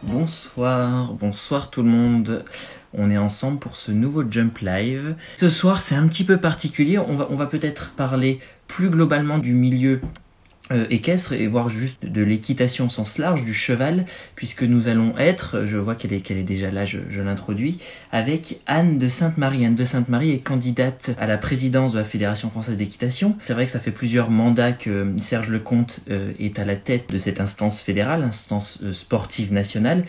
Bonsoir tout le monde. On est ensemble pour ce nouveau Jump Live. Ce soir, c'est un petit peu particulier. On va peut-être parler plus globalement du milieu équestre et voir juste de l'équitation au sens large, du cheval, puisque nous allons être, je vois qu'elle est déjà là, je l'introduis, avec Anne de Sainte-Marie. Anne de Sainte-Marie est candidate à la présidence de la Fédération française d'équitation. C'est vrai que ça fait plusieurs mandats que Serge Lecomte est à la tête de cette instance fédérale, instance sportive nationale.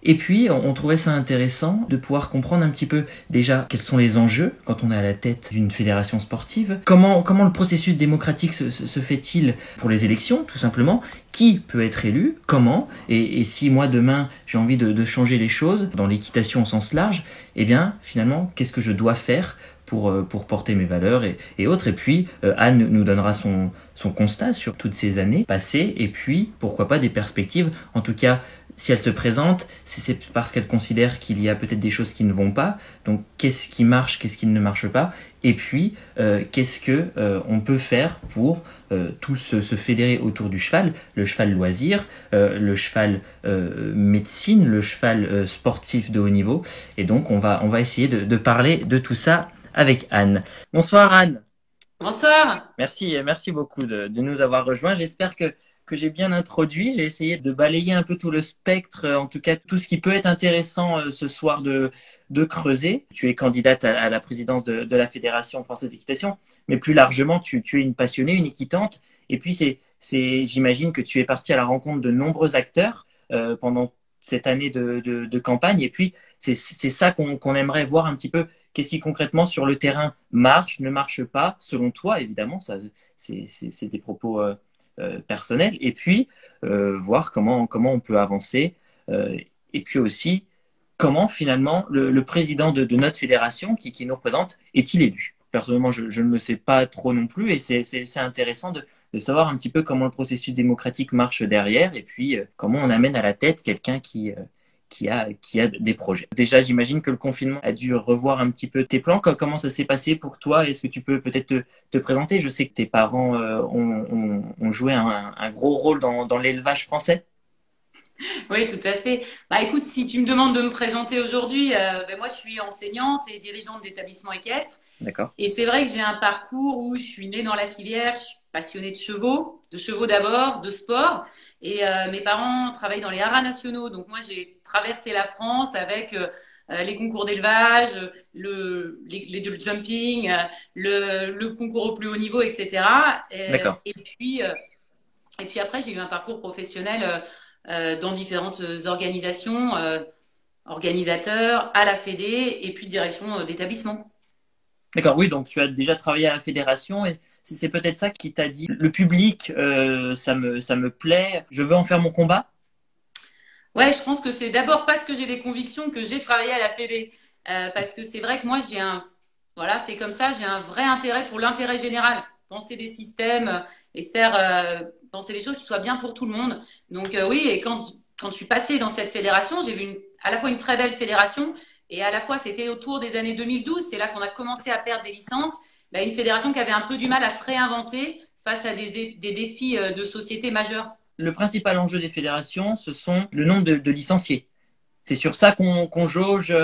Et puis, on trouvait ça intéressant de pouvoir comprendre un petit peu déjà quels sont les enjeux quand on est à la tête d'une fédération sportive, comment le processus démocratique se fait-il pour les élections, tout simplement, qui peut être élu, comment, et si moi demain j'ai envie de changer les choses dans l'équitation au sens large, eh bien finalement, qu'est-ce que je dois faire pour porter mes valeurs et autres. Et puis, Anne nous donnera son constat sur toutes ces années passées, et puis, pourquoi pas, des perspectives. En tout cas, si elle se présente, c'est parce qu'elle considère qu'il y a peut-être des choses qui ne vont pas. Donc, qu'est-ce qui marche, qu'est-ce qui ne marche pas? Et puis, qu'est-ce que on peut faire pour tous se fédérer autour du cheval, le cheval loisir, le cheval médecine, le cheval sportif de haut niveau. Et donc, on va essayer de parler de tout ça avec Anne. Bonsoir Anne. Bonsoir. Merci beaucoup de nous avoir rejoints. J'espère que j'ai bien introduit. J'ai essayé de balayer un peu tout le spectre, en tout cas tout ce qui peut être intéressant ce soir de creuser. Tu es candidate à la présidence de la Fédération française d'équitation, mais plus largement, tu es une passionnée, une équitante. Et puis j'imagine que tu es partie à la rencontre de nombreux acteurs pendant cette année de campagne. Et puis, c'est ça qu'on aimerait voir un petit peu. Qu'est-ce qui concrètement sur le terrain marche, ne marche pas, selon toi, évidemment, ça, c'est des propos personnels. Et puis, voir comment on peut avancer. Et puis aussi, comment finalement le président de notre fédération qui nous représente est-il élu? Personnellement, je ne le sais pas trop non plus et c'est intéressant de savoir un petit peu comment le processus démocratique marche derrière et puis comment on amène à la tête quelqu'un qui a des projets. Déjà, j'imagine que le confinement a dû revoir un petit peu tes plans. Comment ça s'est passé pour toi? Est-ce que tu peux peut-être te présenter? Je sais que tes parents ont joué un gros rôle dans l'élevage français. Oui, tout à fait. Bah, écoute, si tu me demandes de me présenter aujourd'hui, moi, je suis enseignante et dirigeante d'établissement équestre. D'accord. Et c'est vrai que j'ai un parcours où je suis née dans la filière, je suis passionnée de chevaux d'abord, de sport. Et mes parents travaillent dans les haras nationaux. Donc moi, j'ai traversé la France avec les concours d'élevage, le jumping, le concours au plus haut niveau, etc. D'accord. Et puis après, j'ai eu un parcours professionnel dans différentes organisations, organisateurs, à la Fédé et puis direction d'établissement. D'accord, oui, donc tu as déjà travaillé à la fédération et c'est peut-être ça qui t'a dit, le public, ça me plaît, je veux en faire mon combat. Ouais, je pense que c'est d'abord parce que j'ai des convictions que j'ai travaillé à la Fédé. Parce que c'est vrai que moi, voilà, c'est comme ça, j'ai un vrai intérêt pour l'intérêt général. Penser des systèmes et faire penser des choses qui soient bien pour tout le monde. Donc oui, et quand je suis passée dans cette fédération, j'ai vu à la fois une très belle fédération et à la fois c'était autour des années 2012, c'est là qu'on a commencé à perdre des licences. Bah, une fédération qui avait un peu du mal à se réinventer face à des défis de société majeurs. Le principal enjeu des fédérations, ce sont le nombre de licenciés. C'est sur ça qu'on jauge.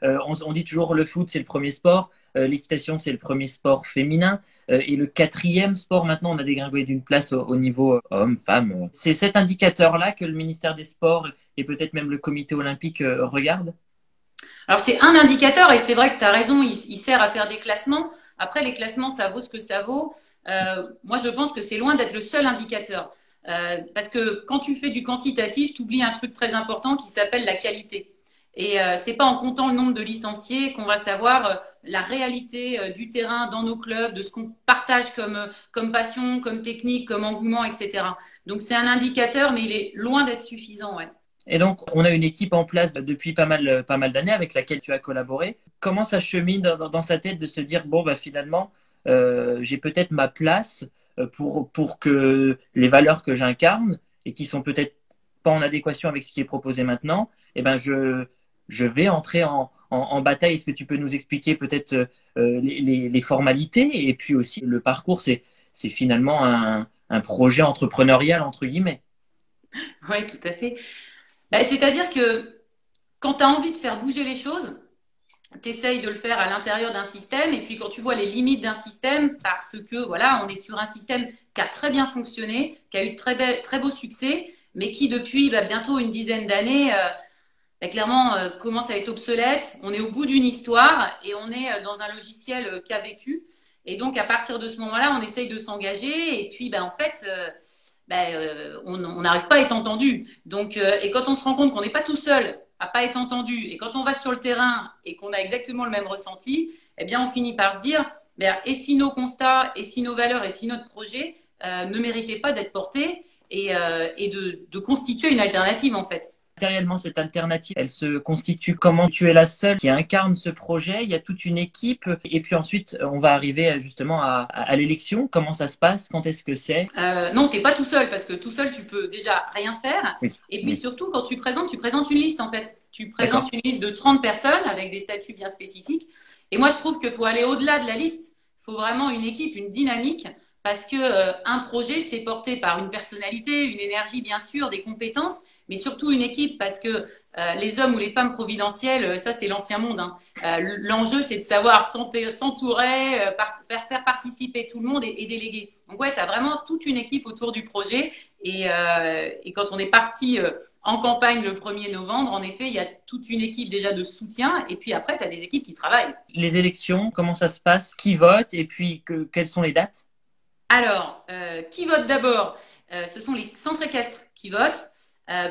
On dit toujours le foot, c'est le premier sport, l'équitation, c'est le premier sport féminin. Et le quatrième sport, maintenant, on a dégringolé d'une place au niveau homme-femme. C'est cet indicateur-là que le ministère des Sports et peut-être même le comité olympique regardent. Alors c'est un indicateur et c'est vrai que tu as raison, il sert à faire des classements. Après, les classements, ça vaut ce que ça vaut. Moi, je pense que c'est loin d'être le seul indicateur. Parce que quand tu fais du quantitatif, tu oublies un truc très important qui s'appelle la qualité. Et c'est pas en comptant le nombre de licenciés qu'on va savoir la réalité du terrain dans nos clubs, de ce qu'on partage comme passion, comme technique, comme engouement, etc. Donc c'est un indicateur, mais il est loin d'être suffisant, ouais. Et donc, on a une équipe en place depuis pas mal d'années avec laquelle tu as collaboré. Comment ça chemine dans sa tête de se dire, bon, bah, finalement, j'ai peut-être ma place pour que les valeurs que j'incarne et qui sont peut-être pas en adéquation avec ce qui est proposé maintenant, eh ben, je vais entrer en bataille. Est-ce que tu peux nous expliquer peut-être les formalités et puis aussi le parcours, c'est finalement un projet entrepreneurial, entre guillemets. Oui, tout à fait. Bah, c'est-à-dire que quand tu as envie de faire bouger les choses, tu essayes de le faire à l'intérieur d'un système, et puis quand tu vois les limites d'un système, parce que voilà, on est sur un système qui a très bien fonctionné, qui a eu de très beau succès, mais qui depuis bientôt une dizaine d'années, clairement commence à être obsolète. On est au bout d'une histoire et on est dans un logiciel qui a vécu. Et donc à partir de ce moment-là, on essaye de s'engager, et puis en fait, on n'arrive pas à être entendu. Donc, et quand on se rend compte qu'on n'est pas tout seul à pas être entendu, et quand on va sur le terrain et qu'on a exactement le même ressenti, eh bien, on finit par se dire, et si nos constats, et si nos valeurs, et si notre projet ne méritait pas d'être portés, et de constituer une alternative en fait. Matériellement, cette alternative, elle se constitue comment? Tu es la seule qui incarne ce projet, il y a toute une équipe, et puis ensuite, on va arriver justement à l'élection. Comment ça se passe? Quand est-ce que c'est? Non, t'es pas tout seul, parce que tout seul, tu peux déjà rien faire. Oui, Et puis oui, surtout, quand tu présentes une liste en fait. Tu d'accord. présentes une liste de 30 personnes avec des statuts bien spécifiques. Et moi, je trouve qu'il faut aller au-delà de la liste. Il faut vraiment une équipe, une dynamique, parce que un projet, c'est porté par une personnalité, une énergie, bien sûr, des compétences, mais surtout une équipe, parce que les hommes ou les femmes providentielles, ça, c'est l'ancien monde, hein. L'enjeu, c'est de savoir s'entourer, faire participer tout le monde, et déléguer. Donc ouais, tu as vraiment toute une équipe autour du projet. Et quand on est parti en campagne le 1er novembre, en effet, il y a toute une équipe déjà de soutien. Et puis après, tu as des équipes qui travaillent. Les élections, comment ça se passe? Qui vote? Et puis, quelles sont les dates? Alors, qui vote d'abord? Ce sont les centres équestres qui votent.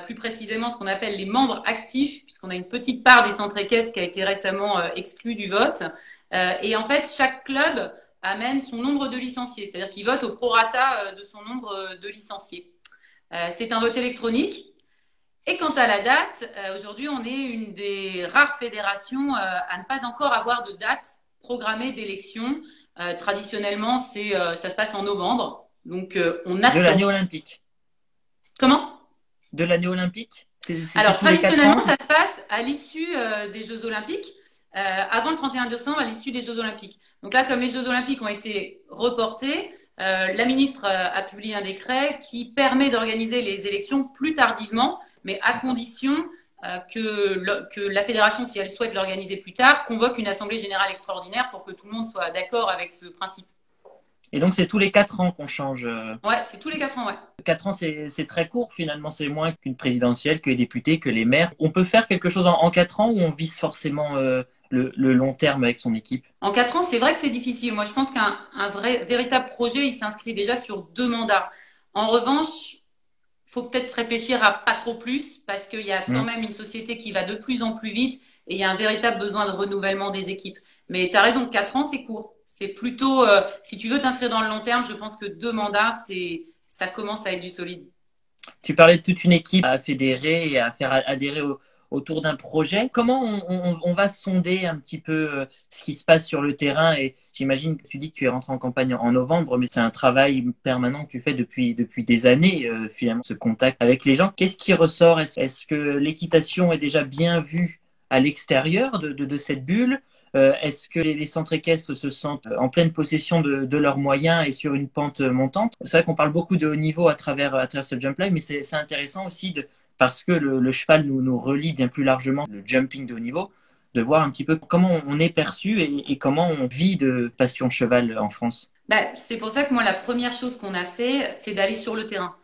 Plus précisément, ce qu'on appelle les membres actifs, puisqu'on a une petite part des centres équestres qui a été récemment exclue du vote. Et en fait, chaque club amène son nombre de licenciés, c'est-à-dire qu'il vote au prorata de son nombre de licenciés. C'est un vote électronique. Et quant à la date, aujourd'hui, on est une des rares fédérations à ne pas encore avoir de date programmée d'élection. Traditionnellement, ça se passe en novembre. Donc, on De l'année attend. olympique. Comment? De l'année olympique? C'est Alors, tous les 4 ans? traditionnellement, ça se passe à l'issue des Jeux Olympiques, avant le 31 décembre, à l'issue des Jeux Olympiques. Donc là, comme les Jeux Olympiques ont été reportés, la ministre a publié un décret qui permet d'organiser les élections plus tardivement, mais à D'accord. condition que la fédération, si elle souhaite l'organiser plus tard, convoque une assemblée générale extraordinaire pour que tout le monde soit d'accord avec ce principe. Et donc, c'est tous les 4 ans qu'on change. Ouais, c'est tous les 4 ans, ouais. 4 ans, c'est très court finalement. C'est moins qu'une présidentielle, que les députés, que les maires. On peut faire quelque chose en 4 ans ou on vise forcément le long terme avec son équipe? En 4 ans, c'est vrai que c'est difficile. Moi, je pense véritable projet, il s'inscrit déjà sur 2 mandats. En revanche, faut peut-être réfléchir à pas trop plus, parce qu'il y a quand Hmm. même une société qui va de plus en plus vite, et il y a un véritable besoin de renouvellement des équipes. Mais tu as raison, 4 ans, c'est court. C'est plutôt, si tu veux t'inscrire dans le long terme, je pense que 2 mandats, ça commence à être du solide. Tu parlais de toute une équipe à fédérer et à faire adhérer autour d'un projet. Comment on va sonder un petit peu ce qui se passe sur le terrain? Et j'imagine que tu dis que tu es rentré en campagne en novembre, mais c'est un travail permanent que tu fais depuis des années, finalement, ce contact avec les gens. Qu'est-ce qui ressort? Est-ce que l'équitation est déjà bien vue à l'extérieur de cette bulle? Est-ce que les centres équestres se sentent en pleine possession de leurs moyens et sur une pente montante? C'est vrai qu'on parle beaucoup de haut niveau à travers ce jump live, mais c'est intéressant aussi parce que le cheval nous relie bien plus largement le jumping de haut niveau, de voir un petit peu comment on est perçu et comment on vit de passion cheval en France. C'est pour ça que moi, la première chose qu'on a fait, c'est d'aller sur le terrain.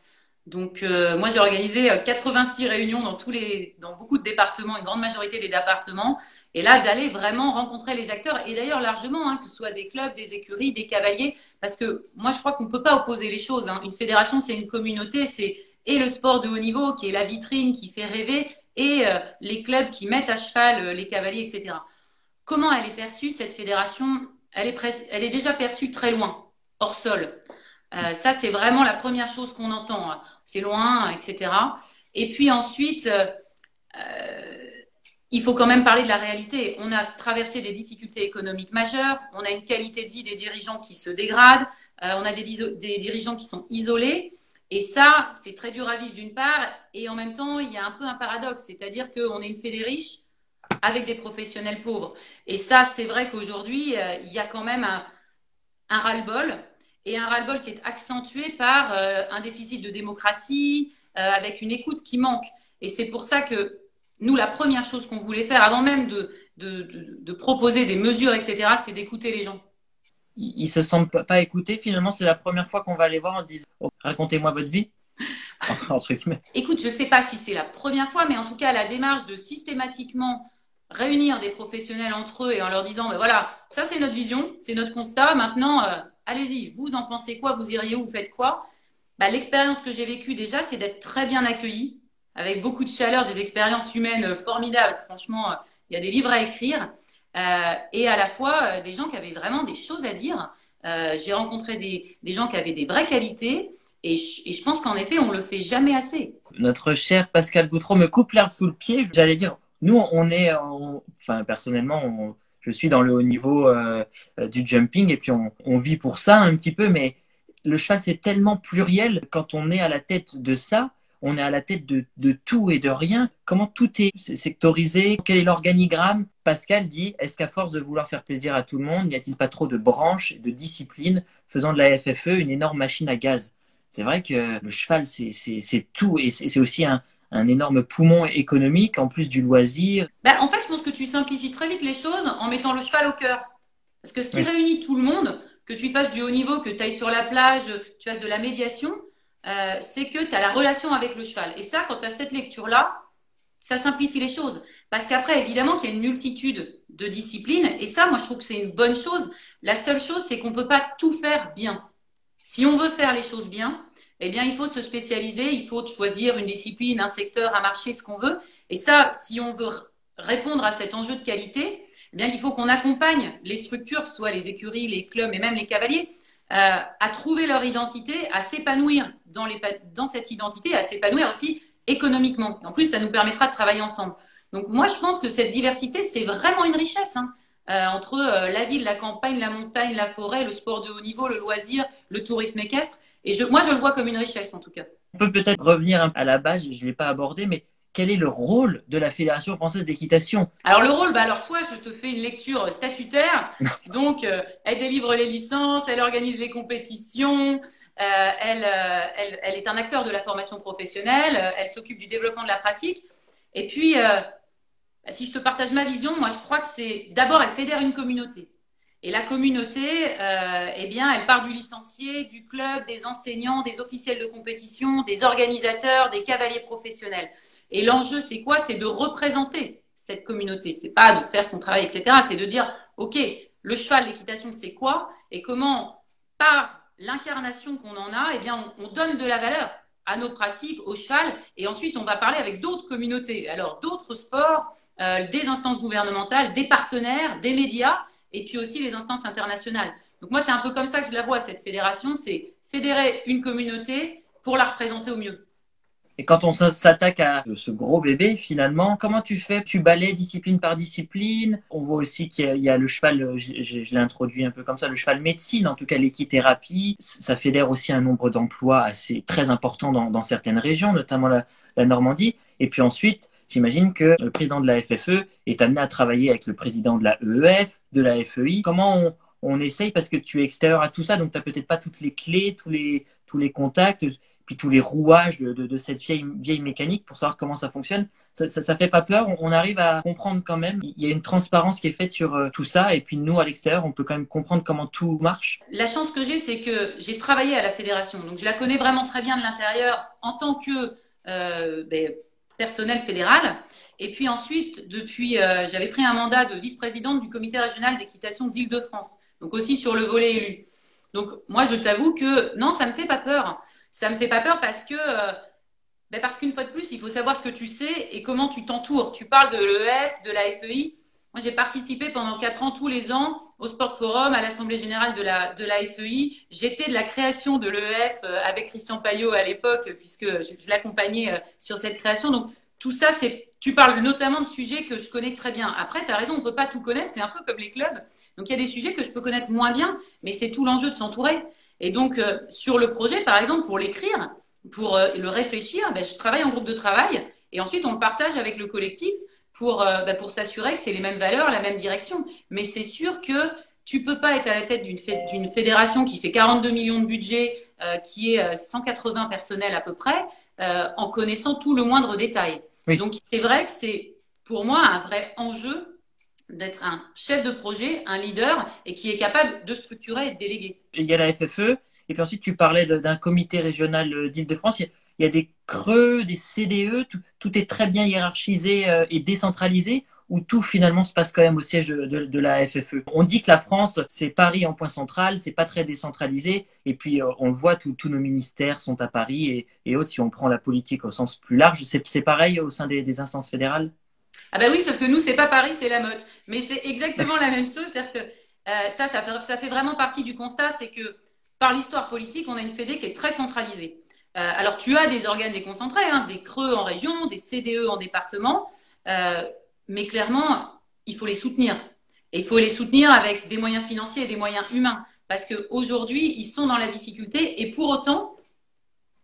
Donc moi j'ai organisé 86 réunions dans beaucoup de départements, une grande majorité des départements, et là d'aller vraiment rencontrer les acteurs, et d'ailleurs largement, hein, que ce soit des clubs, des écuries, des cavaliers, parce que moi je crois qu'on ne peut pas opposer les choses, hein. Une fédération, c'est une communauté, c'est et le sport de haut niveau qui est la vitrine, qui fait rêver, et les clubs qui mettent à cheval les cavaliers, etc. Comment elle est perçue, cette fédération? Elle est déjà perçue très loin, hors sol. Ça, c'est vraiment la première chose qu'on entend, hein. C'est loin, etc. Et puis ensuite, il faut quand même parler de la réalité. On a traversé des difficultés économiques majeures, on a une qualité de vie des dirigeants qui se dégrade, on a des dirigeants qui sont isolés. Et ça, c'est très dur à vivre d'une part, et en même temps, il y a un peu un paradoxe, c'est-à-dire qu'on est une fédé riche avec des professionnels pauvres. Et ça, c'est vrai qu'aujourd'hui, il y a quand même un ras-le-bol, et un ras-le-bol qui est accentué par un déficit de démocratie, avec une écoute qui manque. Et c'est pour ça que nous, la première chose qu'on voulait faire, avant même de proposer des mesures, etc., c'était d'écouter les gens. Ils se sentent pas écoutés. Finalement, c'est la première fois qu'on va les voir en disant oh, racontez-moi votre vie, entre guillemets. Écoute, je ne sais pas si c'est la première fois, mais en tout cas, la démarche de systématiquement réunir des professionnels entre eux et en leur disant, ben voilà, ça c'est notre vision, c'est notre constat, maintenant, allez-y, vous en pensez quoi, vous iriez où, vous faites quoi? Bah, l'expérience que j'ai vécue déjà, c'est d'être très bien accueilli, avec beaucoup de chaleur, des expériences humaines formidables. Franchement, il y a des livres à écrire, et à la fois des gens qui avaient vraiment des choses à dire. J'ai rencontré des gens qui avaient des vraies qualités, et je pense qu'en effet, on le fait jamais assez. Notre cher Pascal Boutreau me coupe l'herbe sous le pied. J'allais dire, nous, enfin, personnellement, je suis dans le haut niveau du jumping et puis on vit pour ça un petit peu, mais le cheval, c'est tellement pluriel. Quand on est à la tête de ça, on est à la tête de tout et de rien. Comment tout est sectorisé? Quel est l'organigramme? Pascal dit, est-ce qu'à force de vouloir faire plaisir à tout le monde, n'y a-t-il pas trop de branches et de disciplines faisant de la FFE une énorme machine à gaz? C'est vrai que le cheval, c'est tout et c'est aussi un énorme poumon économique en plus du loisir. Ben, en fait, je pense que tu simplifies très vite les choses en mettant le cheval au cœur. Parce que ce qui Oui. réunit tout le monde, que tu fasses du haut niveau, que tu ailles sur la plage, tu fasses de la médiation, c'est que tu as la relation avec le cheval. Et ça, quand tu as cette lecture-là, ça simplifie les choses. Parce qu'après, évidemment, qu'il y a une multitude de disciplines. Et ça, moi, je trouve que c'est une bonne chose. La seule chose, c'est qu'on ne peut pas tout faire bien. Si on veut faire les choses bien, eh bien, il faut se spécialiser, il faut choisir une discipline, un secteur, un marché, ce qu'on veut. Et ça, si on veut répondre à cet enjeu de qualité, eh bien, il faut qu'on accompagne les structures, soit les écuries, les clubs et même les cavaliers, à trouver leur identité, à s'épanouir dans cette identité, à s'épanouir aussi économiquement. En plus, ça nous permettra de travailler ensemble. Donc moi, je pense que cette diversité, c'est vraiment une richesse, hein, entre la ville, la campagne, la montagne, la forêt, le sport de haut niveau, le loisir, le tourisme équestre. Et moi, je le vois comme une richesse, en tout cas. On peut peut-être revenir à la base, je ne l'ai pas abordé, mais quel est le rôle de la Fédération française d'équitation? Alors le rôle, bah alors soit je te fais une lecture statutaire, donc elle délivre les licences, elle organise les compétitions, elle est un acteur de la formation professionnelle, elle s'occupe du développement de la pratique. Et puis, si je te partage ma vision, moi je crois que c'est d'abord elle fédère une communauté. Et la communauté, eh bien, elle part du licencié, du club, des enseignants, des officiels de compétition, des organisateurs, des cavaliers professionnels. Et l'enjeu, c'est quoi? C'est de représenter cette communauté. C'est pas de faire son travail, etc. C'est de dire, OK, le cheval, l'équitation, c'est quoi? Et comment, par l'incarnation qu'on en a, eh bien, on donne de la valeur à nos pratiques, au cheval. Et ensuite, on va parler avec d'autres communautés. Alors, d'autres sports, des instances gouvernementales, des partenaires, des médias et puis aussi les instances internationales. Donc moi, c'est un peu comme ça que je la vois, cette fédération, c'est fédérer une communauté pour la représenter au mieux. Et quand on s'attaque à ce gros bébé, finalement, comment tu fais? Tu balais discipline par discipline. On voit aussi qu'il y a le cheval, je l'ai introduit un peu comme ça, le cheval médecine, en tout cas l'équithérapie. Ça fédère aussi un nombre d'emplois assez très important dans certaines régions, notamment la Normandie. Et puis ensuite, j'imagine que le président de la FFE est amené à travailler avec le président de la EEF, de la FEI. Comment on essaye, parce que tu es extérieur à tout ça, donc tu n'as peut-être pas toutes les clés, tous les contacts, puis tous les rouages de cette vieille mécanique pour savoir comment ça fonctionne. Ça fait pas peur, on arrive à comprendre quand même. Il y a une transparence qui est faite sur tout ça, et puis nous, à l'extérieur, on peut quand même comprendre comment tout marche. La chance que j'ai, c'est que j'ai travaillé à la fédération, donc je la connais vraiment très bien de l'intérieur en tant que personnel fédéral. Et puis ensuite, j'avais pris un mandat de vice-présidente du comité régional d'équitation d'Île-de-France, donc aussi sur le volet élu. Donc moi, je t'avoue que non, ça me fait pas peur. Ça me fait pas peur parce qu'une fois de plus, il faut savoir ce que tu sais et comment tu t'entoures. Tu parles de l'EF, de la FEI. Moi, j'ai participé pendant 4 ans tous les ans au Sport Forum, à l'Assemblée générale de la FEI. J'étais de la création de l'EF avec Christian Payot à l'époque, puisque je l'accompagnais sur cette création. Donc tout ça, tu parles notamment de sujets que je connais très bien. Après, tu as raison, on peut pas tout connaître. C'est un peu comme les clubs. Donc il y a des sujets que je peux connaître moins bien, mais c'est tout l'enjeu de s'entourer. Et donc sur le projet, par exemple, pour l'écrire, pour le réfléchir, je travaille en groupe de travail et ensuite on le partage avec le collectif pour s'assurer que c'est les mêmes valeurs, la même direction. Mais c'est sûr que tu peux pas être à la tête d'une fédération qui fait 42 millions de budget, qui est 180 personnels à peu près, en connaissant tout le moindre détail. Oui. Donc, c'est vrai que c'est pour moi un vrai enjeu d'être un chef de projet, un leader et qui est capable de structurer et de déléguer. Il y a la FFE, et puis ensuite tu parlais d'un comité régional d'Île-de-France. Il y a des creux, des CDE, tout est très bien hiérarchisé et décentralisé, où tout finalement se passe quand même au siège de la FFE. On dit que la France, c'est Paris en point central, c'est pas très décentralisé, et puis on le voit, tous nos ministères sont à Paris et autres, si on prend la politique au sens plus large. C'est pareil au sein des instances fédérales? Ah bah oui, sauf que nous, c'est pas Paris, c'est la Meute. Mais c'est exactement la même chose. C'est-à-dire que ça fait vraiment partie du constat, c'est que par l'histoire politique, on a une fédé qui est très centralisée. Alors tu as des organes déconcentrés, hein, des creux en région, des CDE en département, euh, mais clairement, il faut les soutenir. Et il faut les soutenir avec des moyens financiers et des moyens humains. Parce qu'aujourd'hui, ils sont dans la difficulté et pour autant,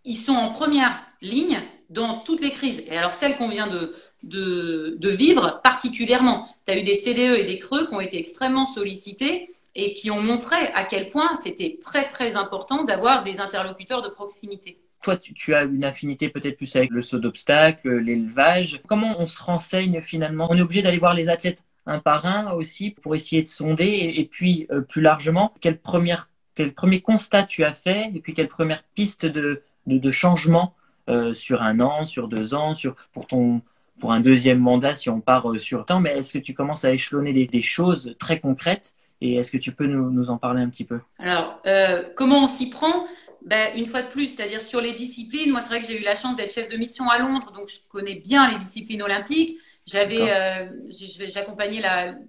ils sont en première ligne dans toutes les crises. Et alors celle qu'on vient de vivre particulièrement. Tu as eu des CDE et des creux qui ont été extrêmement sollicités et qui ont montré à quel point c'était très très important d'avoir des interlocuteurs de proximité. Toi, tu as une affinité peut-être plus avec le saut d'obstacle, l'élevage. Comment on se renseigne finalement? On est obligé d'aller voir les athlètes un par un aussi pour essayer de sonder. Et puis, plus largement, quel premier constat tu as fait et puis quelle première piste de changement sur un an, sur 2 ans, pour un deuxième mandat si on part sur temps. Mais est-ce que tu commences à échelonner des choses très concrètes et est-ce que tu peux nous en parler un petit peu? Alors, comment on s'y prend? Ben, une fois de plus, c'est-à-dire sur les disciplines. Moi, c'est vrai que j'ai eu la chance d'être chef de mission à Londres, donc je connais bien les disciplines olympiques. D'accord? J'accompagnais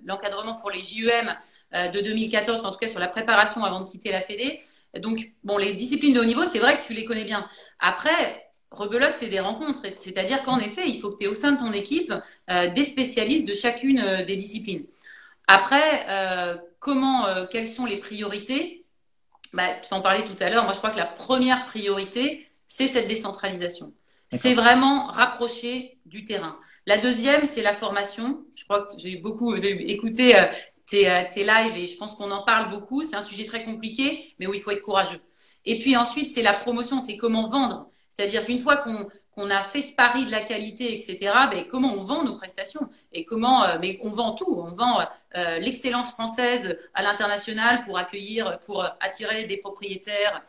l'encadrement pour les JEM de 2014, en tout cas sur la préparation avant de quitter la Fédé. Donc, bon, les disciplines de haut niveau, c'est vrai que tu les connais bien. Après, rebelote, c'est des rencontres. C'est-à-dire qu'en effet, il faut que tu aies au sein de ton équipe des spécialistes de chacune des disciplines. Après, quelles sont les priorités? Bah, tu en parlais tout à l'heure. Moi, je crois que la première priorité, c'est cette décentralisation. C'est D'accord. vraiment rapprocher du terrain. La deuxième, c'est la formation. Je crois que j'ai écouté tes lives et je pense qu'on en parle beaucoup. C'est un sujet très compliqué, mais où il faut être courageux. Et puis ensuite, c'est la promotion, c'est comment vendre. C'est-à-dire qu'une fois qu'on a fait ce pari de la qualité, etc., ben, comment on vend nos prestations et mais on vend tout. On vend l'excellence française à l'international pour attirer des propriétaires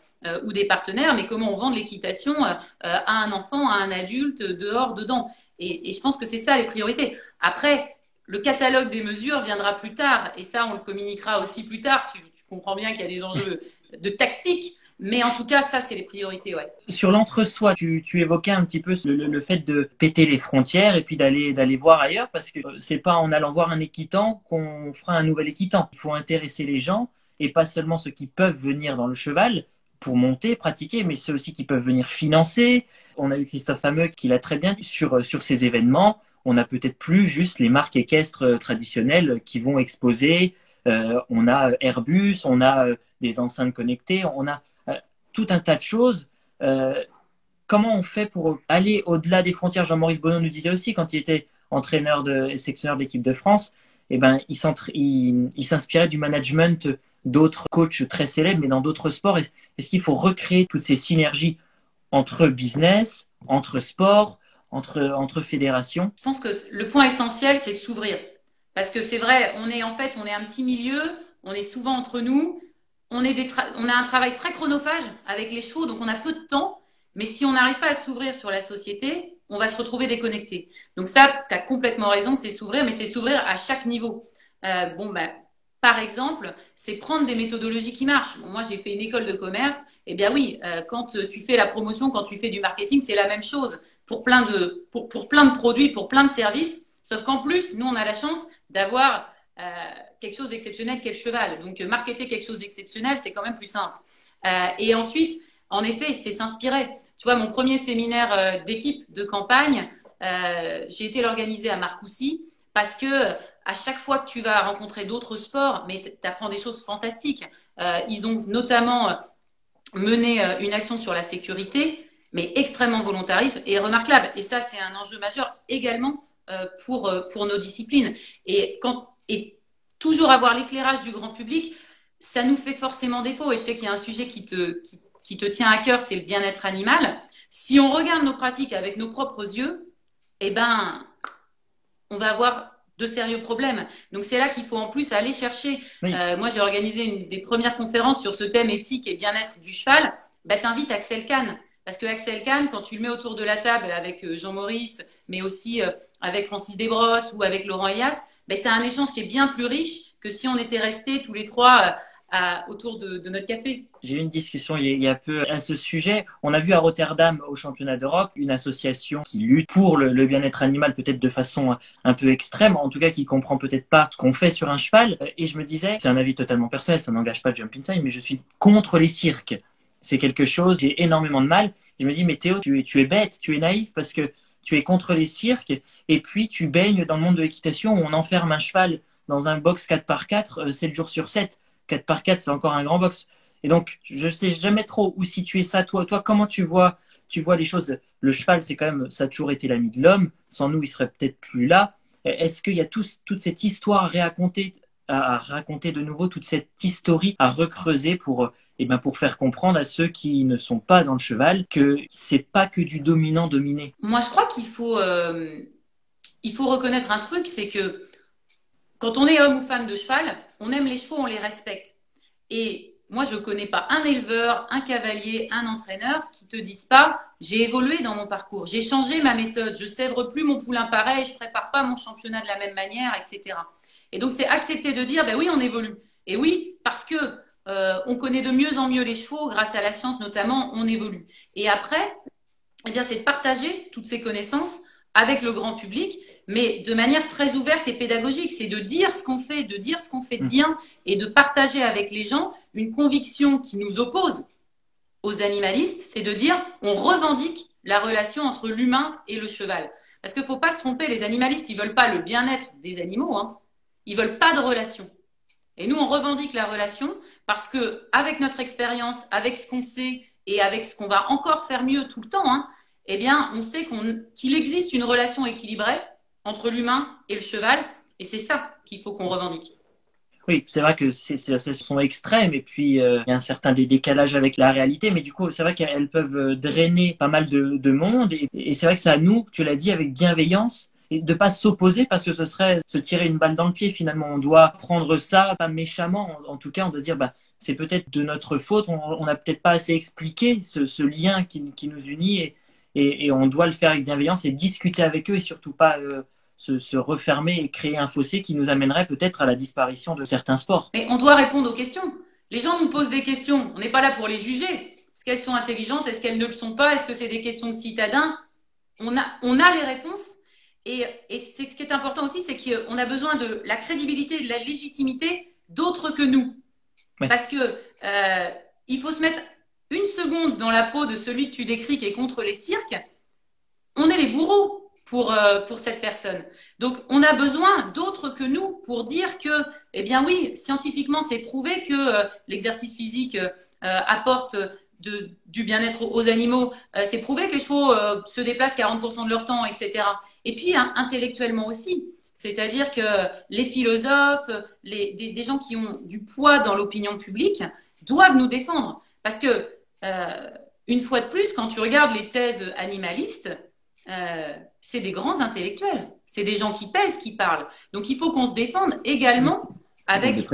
ou des partenaires, mais comment on vend de l'équitation à un enfant, à un adulte, dehors, dedans. Et je pense que c'est ça les priorités. Après, le catalogue des mesures viendra plus tard, et ça, on le communiquera aussi plus tard. Tu comprends bien qu'il y a des enjeux de tactique, mais en tout cas, ça, c'est les priorités, ouais. Sur l'entre-soi, tu évoquais un petit peu le fait de péter les frontières et puis d'aller voir ailleurs parce que c'est pas en allant voir un équitant qu'on fera un nouvel équitant. Il faut intéresser les gens et pas seulement ceux qui peuvent venir dans le cheval pour monter, pratiquer, mais ceux aussi qui peuvent venir financer. On a eu Christophe Hameux qui l'a très bien dit sur ces événements. On n'a peut-être plus juste les marques équestres traditionnelles qui vont exposer. On a Airbus, on a des enceintes connectées, on a tout un tas de choses. Euh, Comment on fait pour aller au-delà des frontières? Jean-Maurice Bonneau nous disait aussi quand il était entraîneur et sélectionneur de l'équipe de France, eh ben, il s'inspirait du management d'autres coachs très célèbres, mais dans d'autres sports. Est-ce qu'il faut recréer toutes ces synergies entre business, entre sport, entre fédérations? Je pense que le point essentiel, c'est de s'ouvrir. Parce que c'est vrai, on est un petit milieu, on est souvent entre nous, on a un travail très chronophage avec les chevaux, donc on a peu de temps. Mais si on n'arrive pas à s'ouvrir sur la société, on va se retrouver déconnecté. Donc ça, tu as complètement raison, c'est s'ouvrir, mais c'est s'ouvrir à chaque niveau. Bah, par exemple, c'est prendre des méthodologies qui marchent. Bon, moi, j'ai fait une école de commerce. Eh bien oui, quand tu fais la promotion, quand tu fais du marketing, c'est la même chose pour plein de produits, pour plein de services. Sauf qu'en plus, nous, on a la chance d'avoir quelque chose d'exceptionnel qu'est le cheval. Donc, marketer quelque chose d'exceptionnel, c'est quand même plus simple. Et ensuite, en effet, c'est s'inspirer. Tu vois, mon premier séminaire d'équipe de campagne, j'ai été l'organiser à Marcoussis parce que à chaque fois que tu vas rencontrer d'autres sports, mais tu apprends des choses fantastiques. Ils ont notamment mené une action sur la sécurité, mais extrêmement volontariste et remarquable. Et ça, c'est un enjeu majeur également pour nos disciplines. Et toujours avoir l'éclairage du grand public, ça nous fait forcément défaut. Et je sais qu'il y a un sujet qui te tient à cœur, c'est le bien-être animal. Si on regarde nos pratiques avec nos propres yeux, eh ben, on va avoir de sérieux problèmes. Donc c'est là qu'il faut en plus aller chercher. Oui. Moi, j'ai organisé une des premières conférences sur ce thème éthique et bien-être du cheval. Bah, t'invites Axel Kahn. Parce que Axel Kahn, quand tu le mets autour de la table avec Jean-Maurice, mais aussi avec Francis Desbrosses ou avec Laurent Elias, bah, tu as un échange qui est bien plus riche que si on était restés tous les trois autour de notre café. J'ai eu une discussion il y a peu à ce sujet. On a vu à Rotterdam, au championnat d'Europe, une association qui lutte pour le bien-être animal, peut-être de façon un peu extrême, en tout cas qui comprend peut-être pas ce qu'on fait sur un cheval. Et je me disais, c'est un avis totalement personnel, ça n'engage pas Jump Inside, mais je suis contre les cirques. C'est quelque chose, j'ai énormément de mal. Je me dis, mais Théo, tu es bête, tu es naïf parce que tu es contre les cirques et puis tu baignes dans le monde de l'équitation où on enferme un cheval dans un box 4x4, 7 jours sur 7. 4x4, c'est encore un grand box. Et donc, je sais jamais trop où situer ça. Toi, comment tu vois les choses? Le cheval, c'est quand même, ça a toujours été l'ami de l'homme. Sans nous, il serait peut-être plus là. Est-ce qu'il y a toute cette histoire à raconter de nouveau, toute cette historique à recreuser pour faire comprendre à ceux qui ne sont pas dans le cheval que c'est pas que du dominant-dominé. Moi, je crois il faut reconnaître un truc, c'est que quand on est homme ou femme de cheval, on aime les chevaux, on les respecte. Et moi, je connais pas un éleveur, un cavalier, un entraîneur qui te disent pas, j'ai évolué dans mon parcours, j'ai changé ma méthode, je sèvre plus mon poulain pareil, je prépare pas mon championnat de la même manière, etc. Et donc, c'est accepter de dire, ben oui, on évolue. Et oui, parce que on connaît de mieux en mieux les chevaux, grâce à la science notamment, on évolue. Et après, eh bien, c'est de partager toutes ces connaissances avec le grand public, mais de manière très ouverte et pédagogique. C'est de dire ce qu'on fait, de dire ce qu'on fait de bien et de partager avec les gens une conviction qui nous oppose aux animalistes, c'est de dire on revendique la relation entre l'humain et le cheval. Parce qu'il ne faut pas se tromper, les animalistes, ils veulent pas le bien-être des animaux, hein. Ils veulent pas de relation. Et nous, on revendique la relation parce que, avec notre expérience, avec ce qu'on sait et avec ce qu'on va encore faire mieux tout le temps, hein, eh bien, on sait qu'il existe une relation équilibrée entre l'humain et le cheval. Et c'est ça qu'il faut qu'on revendique. Oui, c'est vrai que ces associations sont extrêmes et puis il y a un certain décalage avec la réalité, mais du coup, c'est vrai qu'elles peuvent drainer pas mal de monde et c'est vrai que c'est à nous, tu l'as dit, avec bienveillance et de pas s'opposer parce que ce serait se tirer une balle dans le pied finalement. On doit prendre ça pas méchamment, en tout cas, on doit se dire bah c'est peut-être de notre faute, on n'a peut-être pas assez expliqué ce lien qui nous unit et on doit le faire avec bienveillance et discuter avec eux et surtout pas se refermer et créer un fossé qui nous amènerait peut-être à la disparition de certains sports. Mais on doit répondre aux questions. Les gens nous posent des questions. On n'est pas là pour les juger. Est-ce qu'elles sont intelligentes? Est-ce qu'elles ne le sont pas? Est-ce que c'est des questions de citadins? On a les réponses. Et c'est ce qui est important aussi, c'est qu'on a besoin de la crédibilité et de la légitimité d'autres que nous. Ouais. Parce que il faut se mettre une seconde dans la peau de celui que tu décris qui est contre les cirques. On est les bourreaux pour cette personne. Donc, on a besoin d'autres que nous pour dire que, eh bien oui, scientifiquement, c'est prouvé que l'exercice physique apporte du bien-être aux animaux. C'est prouvé que les chevaux se déplacent 40% de leur temps, etc. Et puis, hein, intellectuellement aussi. C'est-à-dire que les philosophes, des gens qui ont du poids dans l'opinion publique doivent nous défendre. Parce que, une fois de plus, quand tu regardes les thèses animalistes, c'est des grands intellectuels. C'est des gens qui pèsent, qui parlent. Donc il faut qu'on se défende également avec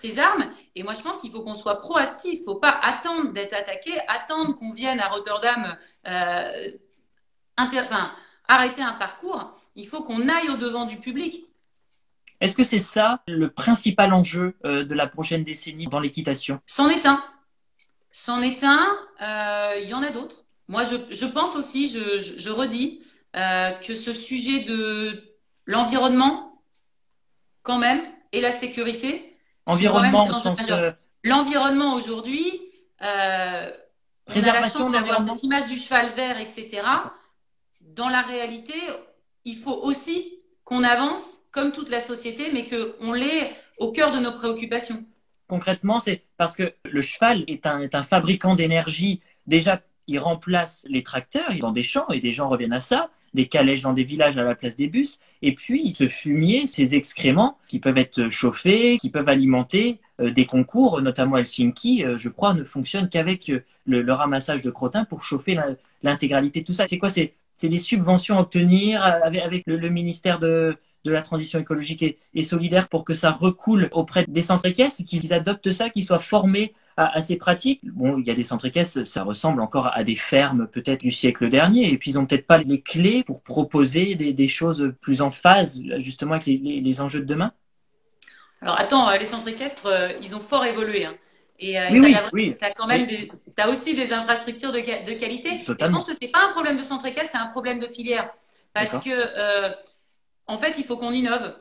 ces armes. Et moi, je pense qu'il faut qu'on soit proactif. Il ne faut pas attendre d'être attaqué, attendre qu'on vienne à Rotterdam arrêter un parcours. Il faut qu'on aille au-devant du public. Est-ce que c'est ça le principal enjeu de la prochaine décennie dans l'équitation? C'en est un. C'en est un. Il y en a d'autres. Moi, je pense aussi, je redis, que ce sujet de l'environnement, quand même, et la sécurité sont quand même Environnement des au enjeux sens majeurs. L'environnement aujourd'hui, on a la chance préservation de d'avoir l'environnement? cette image du cheval vert, etc. Dans la réalité, il faut aussi qu'on avance comme toute la société, mais qu'on l'ait au cœur de nos préoccupations. Concrètement, c'est parce que le cheval est un fabricant d'énergie. Déjà, il remplace les tracteurs dans des champs et des gens reviennent à ça, des calèches dans des villages à la place des bus. Et puis, ce fumier, ces excréments qui peuvent être chauffés, qui peuvent alimenter des concours, notamment Helsinki, je crois, ne fonctionnent qu'avec le ramassage de crottin pour chauffer l'intégralité de tout ça. C'est quoi? C'est c'est des subventions à obtenir avec le ministère de la transition écologique et solidaire pour que ça recoule auprès des centres équestres, qu'ils adoptent ça, qu'ils soient formés à ces pratiques. Bon, il y a des centres équestres, ça ressemble encore à des fermes peut-être du siècle dernier, et puis ils ont peut-être pas les clés pour proposer des choses plus en phase justement avec les enjeux de demain. Alors attends, les centres équestres, ils ont fort évolué, hein. Et Oui, t'as, oui, oui, t'as quand même oui, t'as aussi des infrastructures de qualité. Et je pense totalement. que c'est pas un problème de centre équestre, c'est un problème de filière. Parce D'accord. que, en fait, il faut qu'on innove.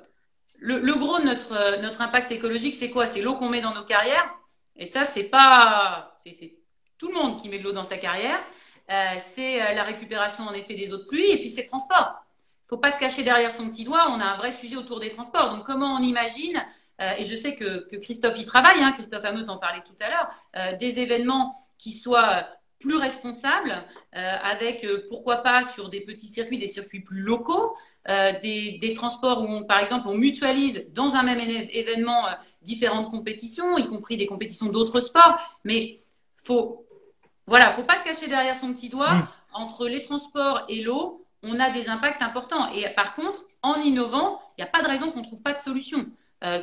Le gros de notre impact écologique, c'est quoi? C'est l'eau qu'on met dans nos carrières. Et ça, c'est pas, c'est tout le monde qui met de l'eau dans sa carrière. C'est la récupération en effet des eaux de pluie et puis c'est le transport. Faut pas se cacher derrière son petit doigt. On a un vrai sujet autour des transports. Donc comment on imagine, et je sais que Christophe y travaille, hein, Christophe Hameux t'en parlait tout à l'heure, des événements qui soient plus responsables, avec pourquoi pas sur des petits circuits, des circuits plus locaux, des transports où, par exemple, on mutualise dans un même événement différentes compétitions, y compris des compétitions d'autres sports. Mais faut, voilà, faut pas se cacher derrière son petit doigt. Hmm. Entre les transports et l'eau, on a des impacts importants. Et par contre, en innovant, il n'y a pas de raison qu'on ne trouve pas de solution.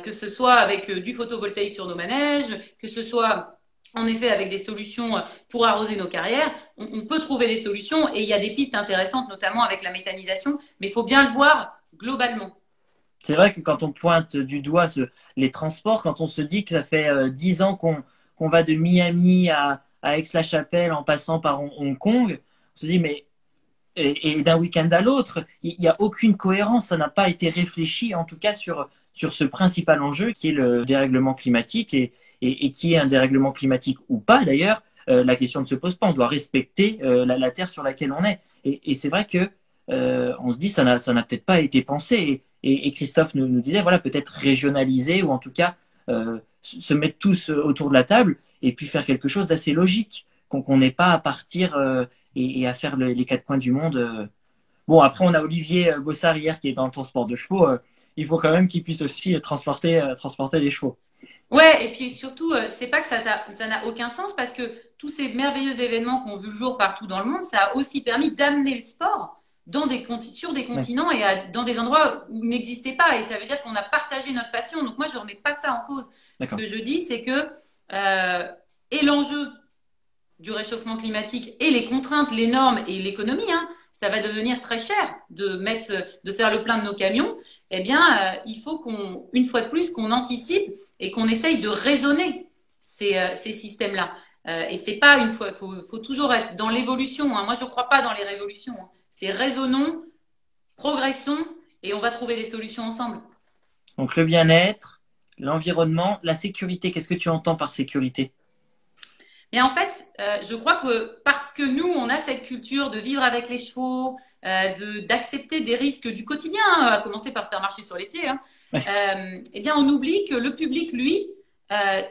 Que ce soit avec du photovoltaïque sur nos manèges, que ce soit en effet avec des solutions pour arroser nos carrières, on peut trouver des solutions et il y a des pistes intéressantes, notamment avec la méthanisation, mais il faut bien le voir globalement. C'est vrai que quand on pointe du doigt les transports, quand on se dit que ça fait 10 ans qu'on va de Miami à Aix-la-Chapelle en passant par Hong Kong, on se dit mais et d'un week-end à l'autre, il n'y a aucune cohérence, ça n'a pas été réfléchi en tout cas sur ce principal enjeu qui est le dérèglement climatique et qui est un dérèglement climatique ou pas d'ailleurs, la question ne se pose pas, on doit respecter la terre sur laquelle on est. Et c'est vrai que on se dit ça n'a peut-être pas été pensé. Et Christophe nous disait, voilà, peut-être régionaliser ou en tout cas se mettre tous autour de la table et puis faire quelque chose d'assez logique, qu'on n'ait pas à partir et à faire les quatre coins du monde. Bon, après, on a Olivier Bossard hier qui est dans le transport de chevaux. Il faut quand même qu'il puisse aussi transporter les chevaux. Ouais, et puis surtout, c'est pas que ça n'a aucun sens parce que tous ces merveilleux événements qu'on vu le jour partout dans le monde, ça a aussi permis d'amener le sport sur des Ouais, continents et dans des endroits où il n'existait pas. Et ça veut dire qu'on a partagé notre passion. Donc moi, je remets pas ça en cause. Ce d'accord. que je dis, c'est que et l'enjeu du réchauffement climatique et les contraintes, les normes et l'économie, hein, ça va devenir très cher de faire le plein de nos camions. Eh bien, il faut une fois de plus, qu'on anticipe et qu'on essaye de raisonner ces systèmes-là. Et c'est pas une fois, faut toujours être dans l'évolution, hein. Moi, je crois pas dans les révolutions, hein. C'est raisonnons, progressons et on va trouver des solutions ensemble. Donc le bien-être, l'environnement, la sécurité. Qu'est-ce que tu entends par sécurité? Et en fait, je crois que parce que nous, on a cette culture de vivre avec les chevaux, d'accepter des risques du quotidien, hein, à commencer par se faire marcher sur les pieds, hein, Ouais. eh bien, on oublie que le public, lui,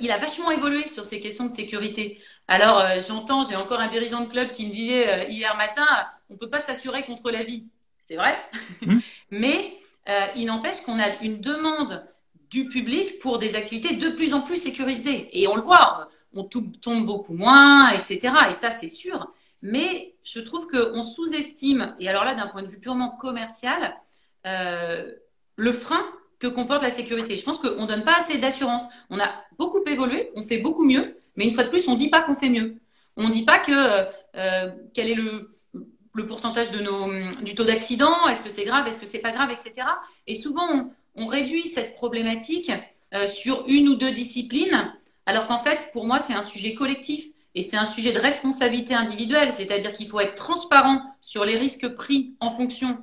il a vachement évolué sur ces questions de sécurité. Alors, j'ai encore un dirigeant de club qui me disait hier matin, on peut pas s'assurer contre la vie. C'est vrai, Hmm. mais il n'empêche qu'on a une demande du public pour des activités de plus en plus sécurisées. Et on le voit, on tombe beaucoup moins, etc. Et ça, c'est sûr. Mais je trouve qu'on sous-estime, et alors là, d'un point de vue purement commercial, euh, le frein que comporte la sécurité. Je pense qu'on ne donne pas assez d'assurance. On a beaucoup évolué, on fait beaucoup mieux, mais une fois de plus, on ne dit pas qu'on fait mieux. On ne dit pas quel est le pourcentage du taux d'accident, est-ce que c'est grave, est-ce que c'est pas grave, etc. Et souvent, on réduit cette problématique sur une ou deux disciplines, alors qu'en fait, pour moi, c'est un sujet collectif et c'est un sujet de responsabilité individuelle, c'est-à-dire qu'il faut être transparent sur les risques pris en fonction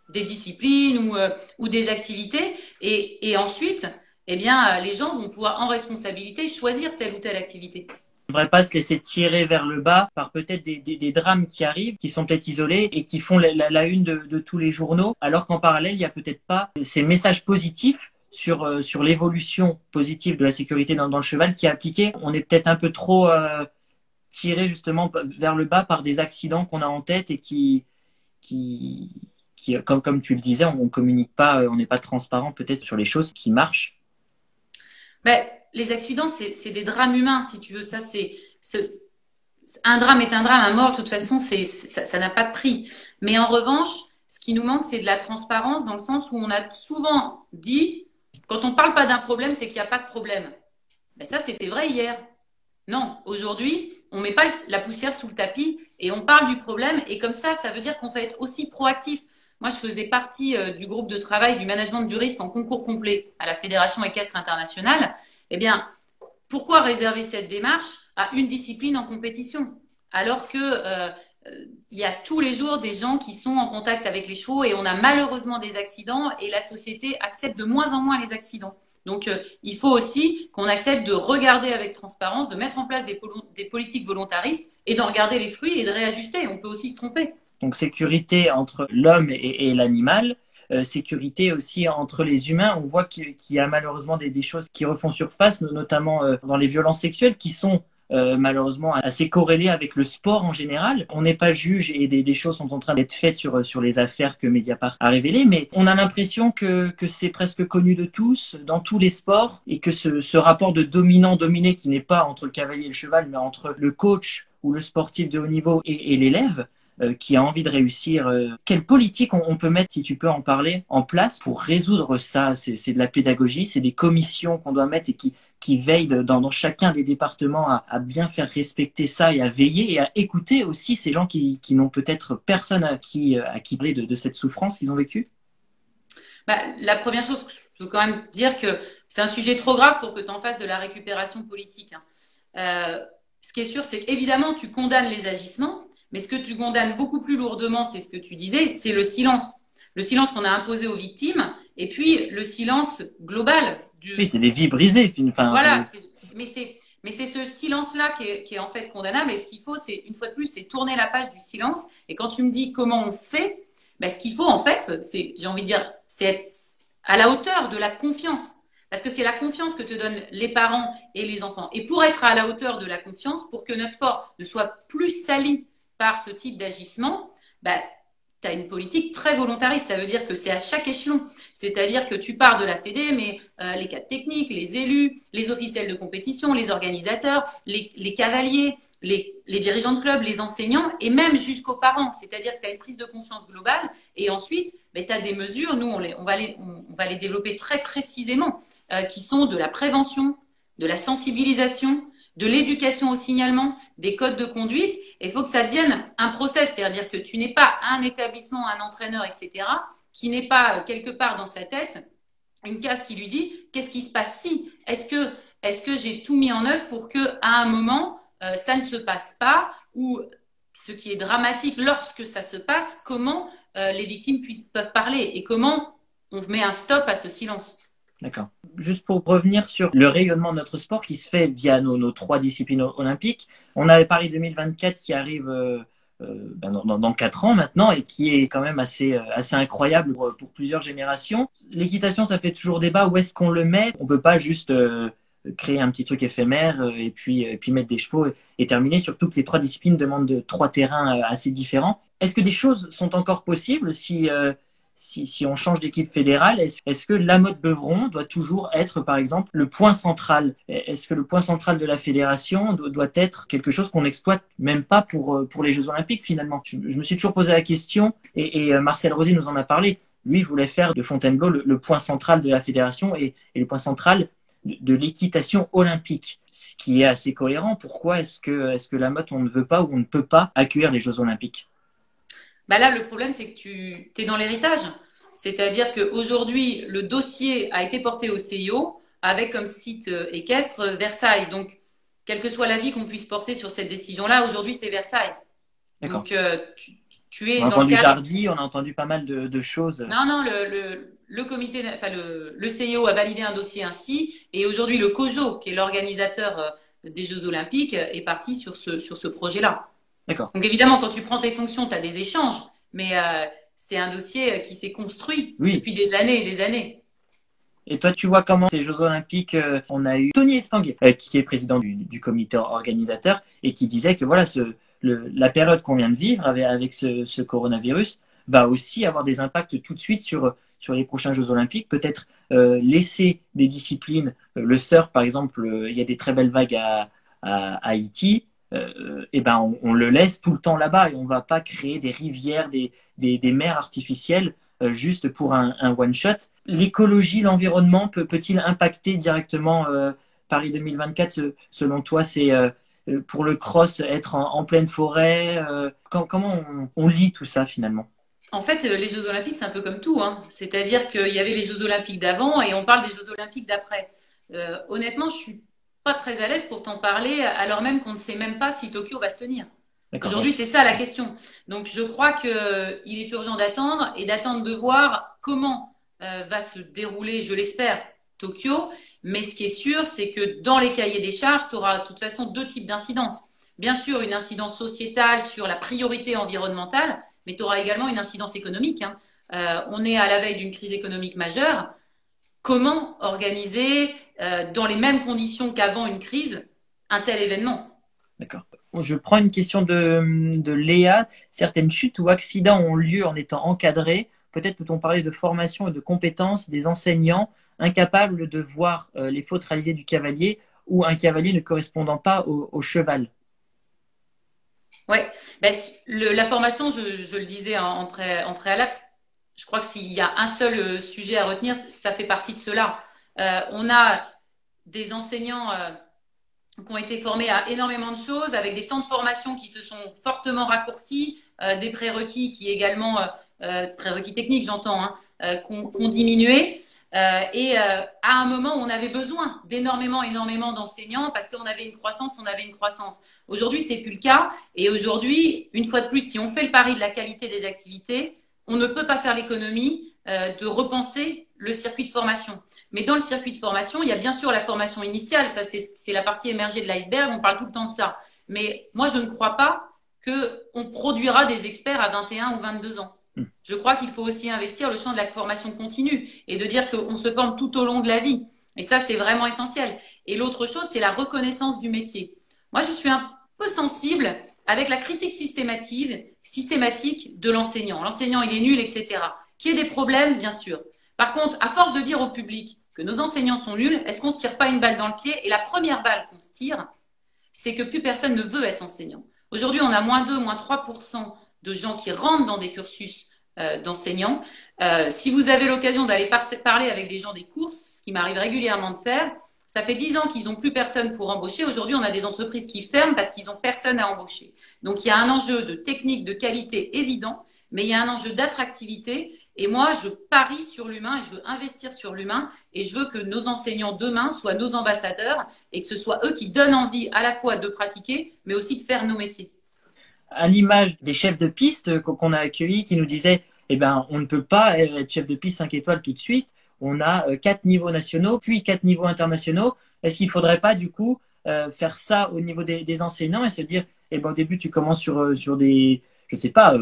des disciplines ou des activités, et ensuite, eh bien, les gens vont pouvoir en responsabilité choisir telle ou telle activité. On ne devrait pas se laisser tirer vers le bas par peut-être des drames qui arrivent, qui sont peut-être isolés et qui font la une de tous les journaux, alors qu'en parallèle, il n'y a peut-être pas ces messages positifs sur l'évolution positive de la sécurité dans le cheval qui est appliquée. On est peut-être un peu trop tiré justement vers le bas par des accidents qu'on a en tête et qui comme tu le disais, on communique pas, on n'est pas transparent peut-être sur les choses qui marchent. Ben, les accidents, c'est des drames humains, si tu veux. Ça, un drame est un drame, un mort, de toute façon, ça n'a pas de prix. Mais en revanche, ce qui nous manque, c'est de la transparence dans le sens où on a souvent dit, quand on parle pas d'un problème, c'est qu'il n'y a pas de problème. Ben ça, c'était vrai hier. Non, aujourd'hui, on met pas la poussière sous le tapis et on parle du problème. Et comme ça veut dire qu'on va être aussi proactif. Moi, je faisais partie du groupe de travail du management du risque en concours complet à la Fédération équestre internationale. Eh bien, pourquoi réserver cette démarche à une discipline en compétition alors que il y a tous les jours des gens qui sont en contact avec les chevaux et on a malheureusement des accidents et la société accepte de moins en moins les accidents. Donc, il faut aussi qu'on accepte de regarder avec transparence, de mettre en place des politiques volontaristes et d'en regarder les fruits et de réajuster. On peut aussi se tromper. Donc sécurité entre l'homme et l'animal, sécurité aussi entre les humains. On voit qu'il y a malheureusement des choses qui refont surface, notamment dans les violences sexuelles, qui sont malheureusement assez corrélées avec le sport en général. On n'est pas juge et des choses sont en train d'être faites sur les affaires que Mediapart a révélées, mais on a l'impression que c'est presque connu de tous, dans tous les sports, et que ce rapport de dominant-dominé qui n'est pas entre le cavalier et le cheval, mais entre le coach ou le sportif de haut niveau et l'élève, qui a envie de réussir. Quelle politique on peut mettre, si tu peux en parler, en place pour résoudre ça? C'est de la pédagogie, c'est des commissions qu'on doit mettre et qui veillent dans chacun des départements à bien faire respecter ça et à veiller et à écouter aussi ces gens qui n'ont peut-être personne à qui parler de cette souffrance qu'ils ont vécue. Bah, la première chose, je veux quand même dire que c'est un sujet trop grave pour que tu en fasses de la récupération politique. Hein. Ce qui est sûr, c'est qu'évidemment, tu condamnes les agissements, mais ce que tu condamnes beaucoup plus lourdement, c'est ce que tu disais, c'est le silence. Le silence qu'on a imposé aux victimes, et puis le silence global. Oui, c'est des vies brisées. Enfin, voilà, mais c'est ce silence-là qui est en fait condamnable. Et ce qu'il faut, c'est, une fois de plus, c'est tourner la page du silence. Et quand tu me dis comment on fait, ben, ce qu'il faut, en fait, c'est, j'ai envie de dire, c'est être à la hauteur de la confiance. Parce que c'est la confiance que te donnent les parents et les enfants. Et pour être à la hauteur de la confiance, pour que notre sport ne soit plus sali par ce type d'agissement, ben, tu as une politique très volontariste. Ça veut dire que c'est à chaque échelon. C'est-à-dire que tu pars de la Fédé, mais les cadres techniques, les élus, les officiels de compétition, les organisateurs, les cavaliers, les dirigeants de club, les enseignants, et même jusqu'aux parents. C'est-à-dire que tu as une prise de conscience globale. Et ensuite, ben, tu as des mesures, nous, on va les développer très précisément, qui sont de la prévention, de la sensibilisation, de l'éducation au signalement, des codes de conduite. Et il faut que ça devienne un process, c'est-à-dire que tu n'es pas un établissement, un entraîneur, etc., qui n'est pas quelque part dans sa tête une case qui lui dit qu'est-ce qui se passe si est-ce que j'ai tout mis en œuvre pour que à un moment ça ne se passe pas, ou ce qui est dramatique lorsque ça se passe, comment les victimes peuvent parler et comment on met un stop à ce silence. D'accord. Juste pour revenir sur le rayonnement de notre sport qui se fait via nos trois disciplines olympiques, on avait Paris 2024 qui arrive dans 4 ans maintenant et qui est quand même assez incroyable pour plusieurs générations. L'équitation, ça fait toujours débat. Où est-ce qu'on le met? On peut pas juste créer un petit truc éphémère et puis mettre des chevaux et terminer. Surtout que les 3 disciplines demandent 3 terrains assez différents. Est-ce que des choses sont encore possibles si on change d'équipe fédérale? Est-ce que la mode Beuvron doit toujours être, par exemple, le point central? Est-ce que le point central de la fédération doit être quelque chose qu'on n'exploite même pas pour les Jeux Olympiques, finalement? Je me suis toujours posé la question, et Marcel Rosy nous en a parlé. Lui, il voulait faire de Fontainebleau le point central de la fédération et le point central de l'équitation olympique, ce qui est assez cohérent. Pourquoi est-ce que la mode, on ne veut pas ou on ne peut pas accueillir les Jeux Olympiques? Bah là, le problème, c'est que tu es dans l'héritage. C'est-à-dire qu'aujourd'hui, le dossier a été porté au CIO avec comme site équestre Versailles. Donc, quel que soit l'avis qu'on puisse porter sur cette décision-là, aujourd'hui, c'est Versailles. D'accord. Donc, tu es on a dans le entendu cadre... Jardy, on a entendu pas mal de choses. Non, le comité, enfin, le CIO a validé un dossier ainsi. Et aujourd'hui, le COJO, qui est l'organisateur des Jeux Olympiques, est parti sur ce projet-là. D'accord. Donc évidemment, quand tu prends tes fonctions, tu as des échanges, mais c'est un dossier qui s'est construit depuis des années et des années. Et toi, tu vois comment ces Jeux Olympiques, on a eu Tony Estanguet, qui est président du comité organisateur, et qui disait que voilà, la période qu'on vient de vivre avec ce coronavirus va aussi avoir des impacts tout de suite sur les prochains Jeux Olympiques. Peut-être laisser des disciplines, le surf par exemple, il y a des très belles vagues à Haïti. eh ben on le laisse tout le temps là-bas et on va pas créer des rivières, des mers artificielles juste pour un one shot. L'écologie, l'environnement peut-il impacter directement Paris 2024 selon toi? C'est pour le cross être en pleine forêt. Comment on lit tout ça finalement? En fait, les Jeux Olympiques, c'est un peu comme tout, hein. C'est-à-dire qu'il y avait les Jeux Olympiques d'avant et on parle des Jeux Olympiques d'après. Honnêtement, je suis pas très à l'aise pour t'en parler, alors même qu'on ne sait même pas si Tokyo va se tenir. Aujourd'hui, c'est ça la question. Donc, je crois qu'il est urgent d'attendre et d'attendre de voir comment va se dérouler, je l'espère, Tokyo. Mais ce qui est sûr, c'est que dans les cahiers des charges, tu auras de toute façon deux types d'incidences. Bien sûr, une incidence sociétale sur la priorité environnementale, mais tu auras également une incidence économique, hein. On est à la veille d'une crise économique majeure. Comment organiser dans les mêmes conditions qu'avant une crise un tel événement? D'accord. Je prends une question de Léa. Certaines chutes ou accidents ont lieu en étant encadrés. Peut-être peut-on parler de formation et de compétences des enseignants incapables de voir les fautes réalisées du cavalier ou un cavalier ne correspondant pas au cheval. Ouais, ben, la formation, je le disais en préalable, je crois que s'il y a un seul sujet à retenir, ça fait partie de cela. On a des enseignants qui ont été formés à énormément de choses, avec des temps de formation qui se sont fortement raccourcis, des prérequis qui également, prérequis techniques j'entends, hein, qui ont diminué. À un moment où on avait besoin énormément d'enseignants parce qu'on avait une croissance, on avait une croissance. Aujourd'hui, c'est plus le cas. Et aujourd'hui, une fois de plus, si on fait le pari de la qualité des activités, on ne peut pas faire l'économie de repenser le circuit de formation. Mais dans le circuit de formation, il y a bien sûr la formation initiale. Ça, c'est la partie émergée de l'iceberg. On parle tout le temps de ça. Mais moi, je ne crois pas qu'on produira des experts à 21 ou 22 ans. Je crois qu'il faut aussi investir le champ de la formation continue et de dire qu'on se forme tout au long de la vie. Et ça, c'est vraiment essentiel. Et l'autre chose, c'est la reconnaissance du métier. Moi, je suis un peu sensible avec la critique systématique de l'enseignant. L'enseignant, il est nul, etc. Qu'il y ait des problèmes, bien sûr. Par contre, à force de dire au public que nos enseignants sont nuls, est-ce qu'on se tire pas une balle dans le pied? Et la première balle qu'on se tire, c'est que plus personne ne veut être enseignant. Aujourd'hui, on a moins 2, moins 3% de gens qui rentrent dans des cursus d'enseignants. Si vous avez l'occasion d'aller parler avec des gens des courses, ce qui m'arrive régulièrement de faire, ça fait 10 ans qu'ils n'ont plus personne pour embaucher. Aujourd'hui, on a des entreprises qui ferment parce qu'ils n'ont personne à embaucher. Donc, il y a un enjeu de technique, de qualité évident, mais il y a un enjeu d'attractivité. Et moi, je parie sur l'humain et je veux investir sur l'humain et je veux que nos enseignants demain soient nos ambassadeurs et que ce soit eux qui donnent envie à la fois de pratiquer, mais aussi de faire nos métiers. À l'image des chefs de piste qu'on a accueillis qui nous disaient eh ben, on ne peut pas être chef de piste 5 étoiles tout de suite. On a 4 niveaux nationaux, puis 4 niveaux internationaux. Est-ce qu'il ne faudrait pas, du coup, faire ça au niveau des enseignants et se dire, eh ben, au début, tu commences sur des, je sais pas,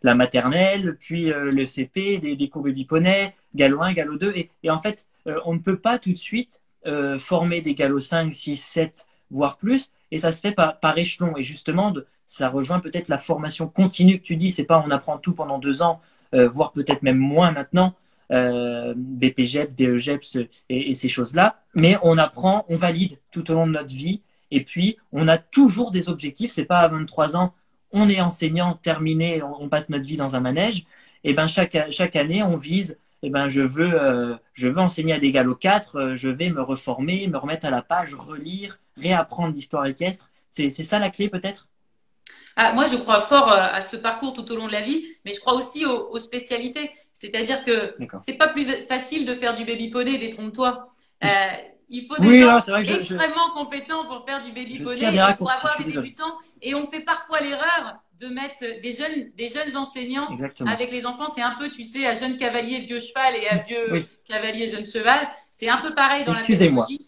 la maternelle, puis le CP, des cours baby poney, galop 1, galop 2. Et en fait, on ne peut pas tout de suite former des galops 5, 6, 7, voire plus. Et ça se fait par échelon. Et justement, ça rejoint peut-être la formation continue que tu dis. C'est pas on apprend tout pendant 2 ans, voire peut-être même moins maintenant, BPGEPS, DEGEPS et ces choses-là. Mais on apprend, on valide tout au long de notre vie. Et puis, on a toujours des objectifs. C'est pas à 23 ans, on est enseignant, terminé, on passe notre vie dans un manège. Et ben chaque année, on vise. Eh ben, je veux enseigner à des galops 4, je vais me reformer, me remettre à la page, relire, réapprendre l'histoire équestre. C'est ça la clé peut-être? Ah, moi, je crois fort à ce parcours tout au long de la vie, mais je crois aussi aux spécialités. C'est-à-dire que c'est pas plus facile de faire du baby poney, détrompe-toi. Il faut des gens extrêmement compétents pour faire du baby poney et pour avoir des débutants. Et on fait parfois l'erreur de mettre des jeunes enseignants avec les enfants. C'est un peu, tu sais, à jeune cavalier, vieux cheval et à vieux cavalier, jeune cheval. C'est un peu pareil dans la pédagogie.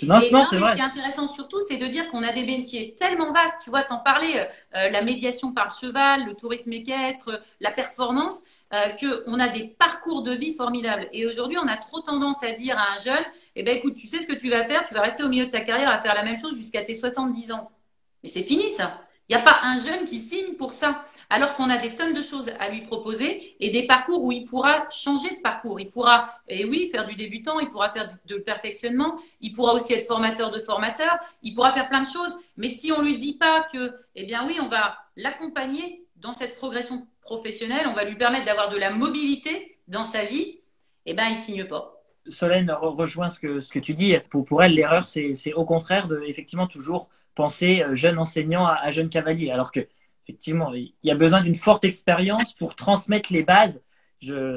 Non, c'est vrai. Ce qui est intéressant surtout, c'est de dire qu'on a des métiers tellement vastes. Tu vois, t'en parlais, la médiation par le cheval, le tourisme équestre, la performance, qu'on a des parcours de vie formidables. Et aujourd'hui, on a trop tendance à dire à un jeune, eh ben, écoute, tu sais ce que tu vas faire, tu vas rester au milieu de ta carrière à faire la même chose jusqu'à tes 70 ans. Mais c'est fini, ça. Il n'y a pas un jeune qui signe pour ça. Alors qu'on a des tonnes de choses à lui proposer et des parcours où il pourra changer de parcours. Il pourra, et oui, faire du débutant, il pourra faire de perfectionnement, il pourra aussi être formateur de formateur, il pourra faire plein de choses. Mais si on lui dit pas que, eh bien oui, on va l'accompagner dans cette progression professionnelle, on va lui permettre d'avoir de la mobilité dans sa vie, eh ben il signe pas. Solène rejoint ce que tu dis. Pour elle, l'erreur, c'est au contraire de effectivement toujours penser jeune enseignant à jeune cavalier. Alors que, effectivement, il y a besoin d'une forte expérience pour transmettre les bases.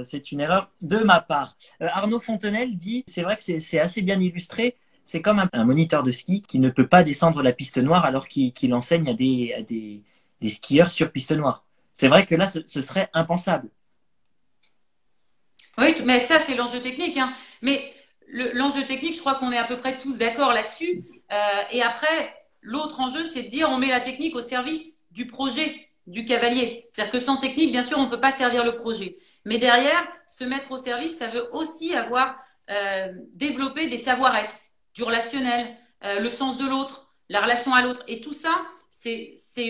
C'est une erreur de ma part. Arnaud Fontenelle dit, c'est vrai que c'est assez bien illustré, c'est comme un moniteur de ski qui ne peut pas descendre la piste noire alors qu'il enseigne à des skieurs sur piste noire. C'est vrai que là, ce serait impensable. Oui, mais ça, c'est l'enjeu technique, hein. Mais l'enjeu technique, je crois qu'on est à peu près tous d'accord là-dessus. Et après, l'autre enjeu, c'est de dire on met la technique au service du projet du cavalier. C'est-à-dire que sans technique, bien sûr, on ne peut pas servir le projet. Mais derrière, se mettre au service, ça veut aussi avoir développé des savoir-être, du relationnel, le sens de l'autre, la relation à l'autre. Et tout ça,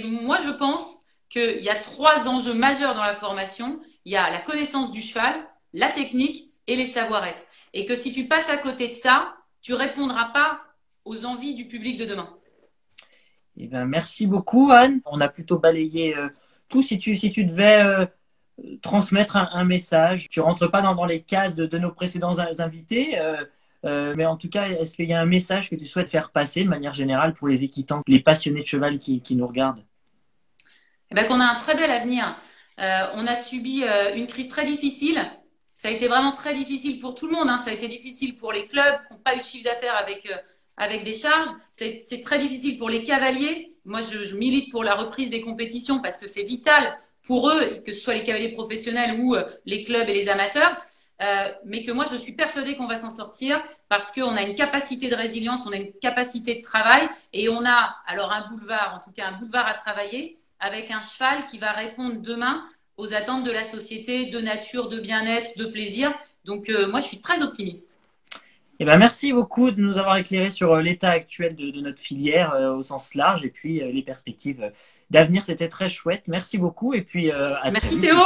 moi, je pense qu'il y a trois enjeux majeurs dans la formation. Il y a la connaissance du cheval, la technique et les savoir-être. Et que si tu passes à côté de ça, tu répondras pas aux envies du public de demain. Eh ben, merci beaucoup, Anne. On a plutôt balayé tout. Si tu devais transmettre un message, tu rentres pas dans les cases de nos précédents invités, mais en tout cas, est-ce qu'il y a un message que tu souhaites faire passer de manière générale pour les équitants, les passionnés de cheval qui nous regardent? Eh ben, qu'on a un très bel avenir. On a subi une crise très difficile. Ça a été vraiment très difficile pour tout le monde, hein. Ça a été difficile pour les clubs qui n'ont pas eu de chiffre d'affaires avec des charges. C'est très difficile pour les cavaliers. Moi, je milite pour la reprise des compétitions parce que c'est vital pour eux, que ce soit les cavaliers professionnels ou les clubs et les amateurs. Mais que moi, je suis persuadée qu'on va s'en sortir parce qu'on a une capacité de résilience, on a une capacité de travail et on a alors un boulevard, en tout cas un boulevard à travailler avec un cheval qui va répondre demain aux attentes de la société, de nature, de bien-être, de plaisir. Donc, moi, je suis très optimiste. Eh ben, merci beaucoup de nous avoir éclairé sur l'état actuel de notre filière au sens large et puis les perspectives d'avenir. C'était très chouette. Merci beaucoup et puis à très Merci vite. Théo.